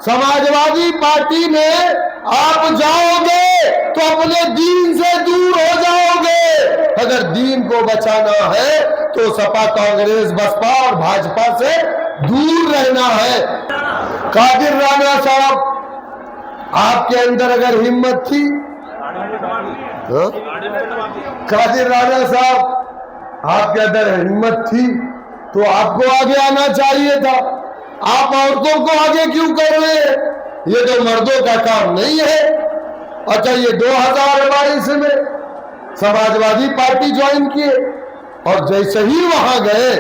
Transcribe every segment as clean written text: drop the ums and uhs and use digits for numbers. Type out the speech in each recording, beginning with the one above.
Samajwadi party में आप जाओगे तो अपने दीन से दूर हो जाओगे। अगर दीन को बचाना है तो सपा, कांग्रेस, बसपा और भाजपा से दूर रहना है। कादिर राणा साहब, आपके अंदर अगर हिम्मत थी, कादिर राणा साहब आपके अंदर हिम्मत थी तो आपको आगे आना चाहिए था। आप औरतों को आगे क्यों कर रहे हैं? ये तो मर्दों का काम नहीं है। अच्छा, ये 2022 में समाजवादी पार्टी ज्वाइन किए और जैसे ही वहां गए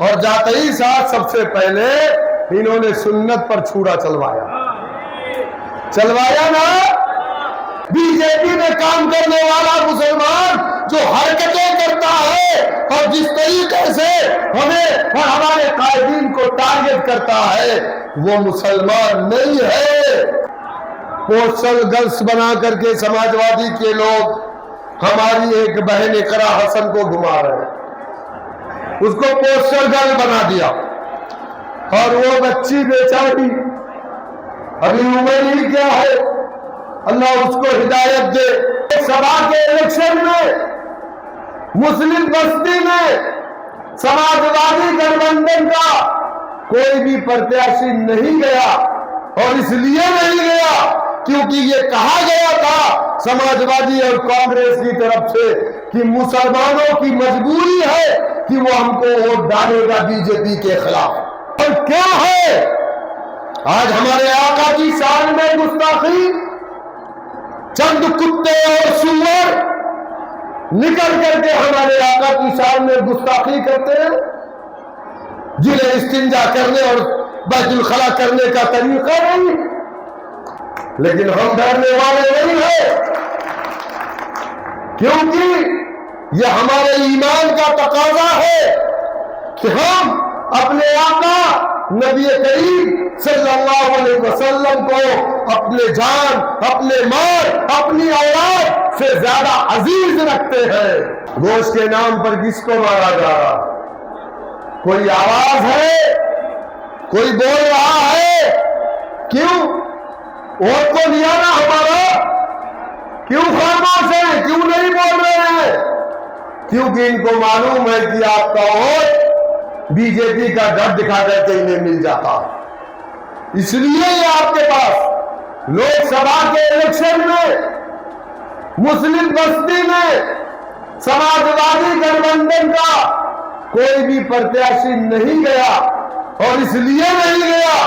और जाते ही साथ सबसे पहले इन्होंने सुन्नत पर छुरा चलवाया ना। बीजेपी में काम करने वाला मुसलमान जो हरकतें करता है और जिस तरीके से हमें और हमारे कायदीन को टारगेट करता है, वो मुसलमान नहीं है। पोस्टल गर्ल्स बना करके समाजवादी के लोग हमारी एक बहन इकरा हसन को घुमा रहे हैं, उसको पोस्टल गर्ल बना दिया और वो बच्ची बेचारी अभी उम्र ही क्या है, अल्लाह उसको हिदायत दे। सभा के इलेक्शन में मुस्लिम बस्ती में समाजवादी गठबंधन का कोई भी प्रत्याशी नहीं गया और इसलिए नहीं गया क्योंकि ये कहा गया था समाजवादी और कांग्रेस की तरफ से कि मुसलमानों की मजबूरी है कि वो हमको वोट डालेगा बीजेपी के खिलाफ। और क्या है, आज हमारे आका की शान में गुस्ताखी, चंद कुत्ते और सुअर निकल करके हमारे आका की शान में गुस्ताखी करते हैं, जिन्हें इस्तिंजा करने और बैतुल खला करने का तरीका नहीं। लेकिन हम डरने वाले नहीं हैं, क्योंकि यह हमारे ईमान का तकाजा है कि हम अपने आका नबी करीम सल्लल्लाहु अलैहि वसल्लम को अपने जान, अपने माल, अपनी औलाद से ज्यादा अजीज रखते हैं। गोश्त के नाम पर किसको मारा जा रहा? कोई आवाज है? कोई बोल रहा है? क्यों? वोट को लिया ना हमारा, क्यों खामोश है? क्यों नहीं बोल रहे हैं? क्योंकि इनको मालूम है कि आपका वोट बीजेपी का डर दिखा करके इन्हें मिल जाता, इसलिए ये आपके पास लोकसभा के इलेक्शन में मुस्लिम बस्ती में समाजवादी गठबंधन का कोई भी प्रत्याशी नहीं गया और इसलिए नहीं गया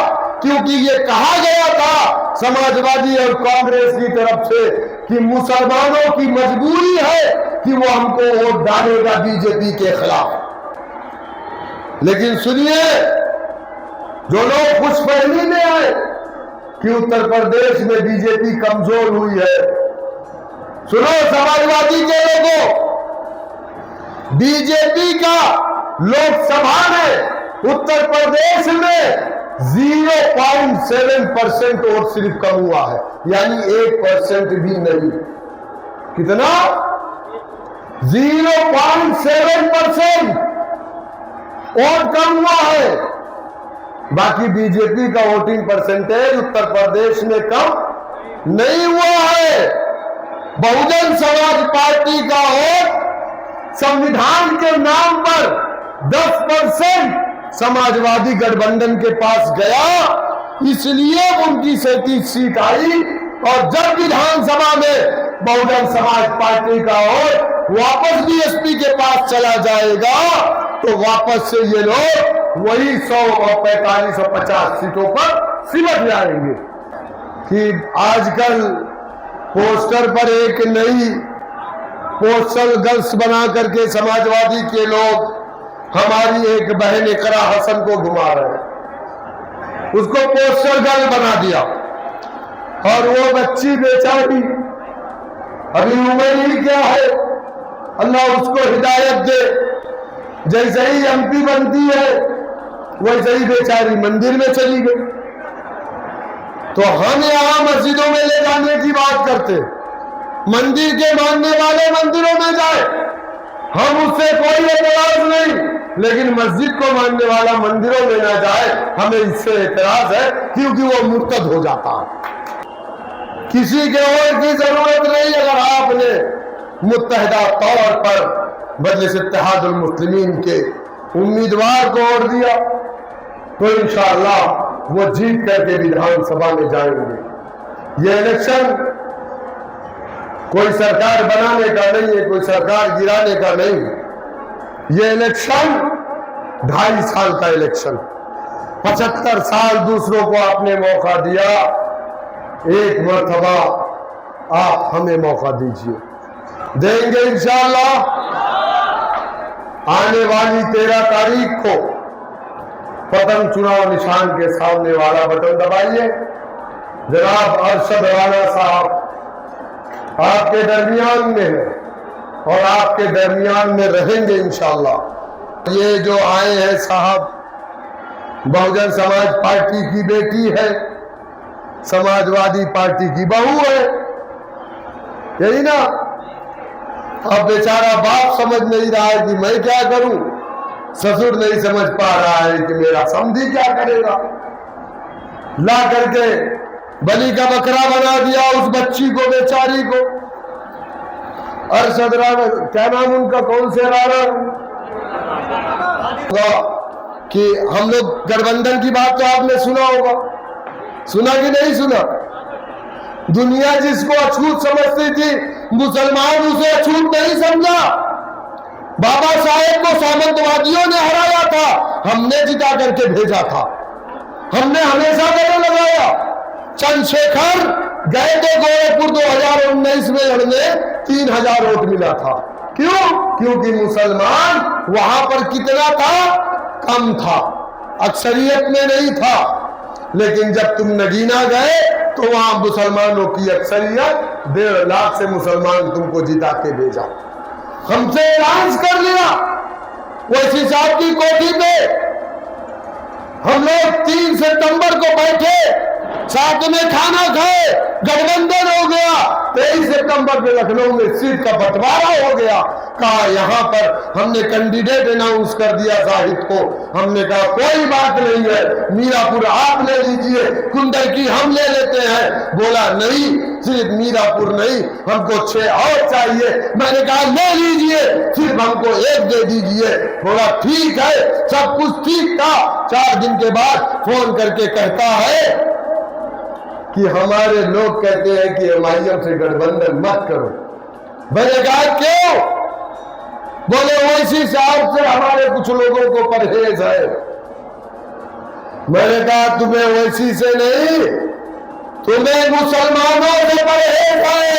क्योंकि ये कहा गया था समाजवादी और कांग्रेस की तरफ से कि मुसलमानों की मजबूरी है कि वो हमको वोट डालेगा बीजेपी के खिलाफ। लेकिन सुनिए, जो लोग खुशफहमी में आए कि उत्तर प्रदेश में बीजेपी कमजोर हुई है, सुनो समाजवादी के लोगों, बीजेपी का लोकसभा में उत्तर प्रदेश में 0.7% वोट सिर्फ कम हुआ है, यानी 1% भी नहीं। कितना? 0.7% वोट कम हुआ है। बाकी बीजेपी का वोटिंग परसेंटेज उत्तर प्रदेश में कम नहीं हुआ है। बहुजन समाज पार्टी का वोट संविधान के नाम पर 10% समाजवादी गठबंधन के पास गया, इसलिए उनकी 37 सीट आई। और जब विधानसभा में बहुजन समाज पार्टी का वोट वापस बीएसपी के पास चला जाएगा तो वापस से ये लोग वही 100 और 45 और 50 सीटों पर सिमट जाएंगे। कि आजकल पोस्टर पर एक नई पोस्टल गर्ल्स बना करके समाजवादी के लोग हमारी एक बहन इकरा हसन को घुमा रहे हैं, उसको पोस्टर गर्ल बना दिया और वो बच्ची बेचारी अभी उम्र ही क्या है, अल्लाह उसको हिदायत दे। जैसे ही एमपी बनती है वैसे ही बेचारी मंदिर में चली गई। तो हम यहां मस्जिदों में ले जाने की बात करते, मंदिर के मानने वाले मंदिरों में जाए, हम उससे कोई एतराज नहीं। लेकिन मस्जिद को मानने वाला मंदिरों में ना जाए, हमें इससे एतराज है, क्योंकि वो मुर्तद हो जाता है। किसी के और की जरूरत नहीं। अगर आपने मुत्तहिदा तौर पर मजलिस इत्तेहादुल मुस्लिमीन के उम्मीदवार को वोट दिया तो इंशाअल्लाह वो जीत करके विधानसभा में जाएंगे। ये इलेक्शन कोई सरकार बनाने का नहीं है, कोई सरकार गिराने का नहीं। ये इलेक्शन 2.5 साल का इलेक्शन, 75 साल दूसरों को आपने मौका दिया, एक मर्तबा आप हमें मौका दीजिए, देंगे इंशाअल्लाह। आने वाली 13 तारीख को पतंग चुनाव निशान के सामने वाला बटन दबाइए। जनाब अरशद राणा साहब आपके दरमियान में है और आपके दरमियान में रहेंगे इंशाअल्लाह। ये जो आए हैं साहब, बहुजन समाज पार्टी की बेटी है, समाजवादी पार्टी की बहू है, यही ना। अब बेचारा बाप समझ नहीं रहा है कि मैं क्या करूं, ससुर नहीं समझ पा रहा है कि मेरा समधी क्या करेगा। ला करके बलि का बकरा बना दिया उस बच्ची को, बेचारी को। अरशद राणा, क्या नाम उनका, कौन से राणा, कि हम लोग गठबंधन की बात तो आपने सुना होगा, सुना कि नहीं सुना। दुनिया जिसको अछूत समझती थी, मुसलमान उसे अछूत नहीं समझा। बाबा साहेब को सामंतवादियों ने हराया था, हमने जिता करके भेजा था, हमने हमेशा गले लगाया। चंद्रशेखर गए थे गोरखपुर 2019 में लड़ने, 3000 वोट मिला था। क्यों? क्योंकि मुसलमान वहां पर कितना था, कम था, अक्सरियत में नहीं था। लेकिन जब तुम नगीना गए तो वहां मुसलमानों की अक्सरियत, 1.5 लाख से मुसलमान तुमको जिता के भेजा। हमसे ऐलान कर लिया वैसी साहब की कोठी पे, हम लोग 3 सितंबर को बैठे, साथ में खाना खाए, गठबंधन हो गया। 23 सितंबर में लखनऊ में सीट का बंटवारा हो गया। कहा यहाँ पर हमने कैंडिडेट अनाउंस कर दिया जाहिद को। हमने कहा कोई बात नहीं है, मीरापुर आप ले लीजिए, कुंडलकी हम ले लेते हैं। बोला नहीं, सिर्फ मीरापुर नहीं, हमको 6 और चाहिए। मैंने कहा ले लीजिए, सिर्फ हमको 1 दे दीजिए। बोला ठीक है, सब कुछ ठीक था। 4 दिन के बाद फोन करके कहता है कि हमारे लोग कहते हैं कि एमआईएम से गठबंधन मत करो। मैंने कहा क्यों? बोले वैसी साहब से हमारे कुछ लोगों को परहेज है। मैंने कहा तुम्हें वैसी से नहीं, तुम्हें मुसलमानों से परहेज है।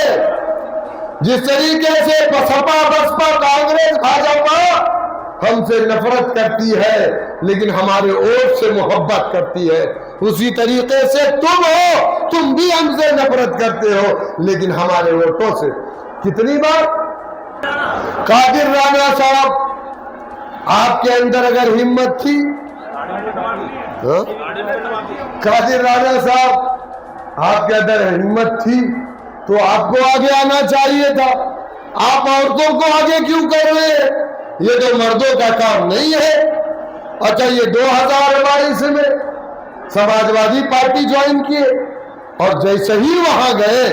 जिस तरीके से सपा, बसपा, कांग्रेस, भाजपा हमसे नफरत करती है लेकिन हमारे वोट से मोहब्बत करती है, उसी तरीके से तुम हो, तुम भी हमसे नफरत करते हो लेकिन हमारे वोटों से। कितनी बार कादिर राणा साहब, आपके अंदर अगर हिम्मत थी, कादिर राणा साहब आपके अंदर हिम्मत थी तो आपको आगे आना चाहिए था। आप औरतों को आगे क्यों कर रहे हैं? ये तो मर्दों का काम नहीं है। अच्छा, ये 2022 में समाजवादी पार्टी ज्वाइन किए और जैसे ही वहां गए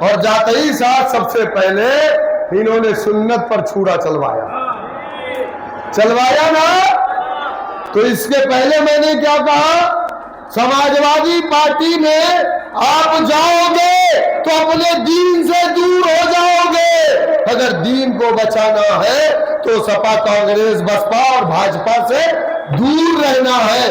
और जाते ही साथ सबसे पहले इन्होंने सुन्नत पर छुरा चलवाया ना। तो इसके पहले मैंने क्या कहा, समाजवादी पार्टी में आप जाओगे तो अपने दीन से दूर हो जाओगे। अगर दीन को बचाना है तो सपा, कांग्रेस, बसपा और भाजपा से दूर रहना है।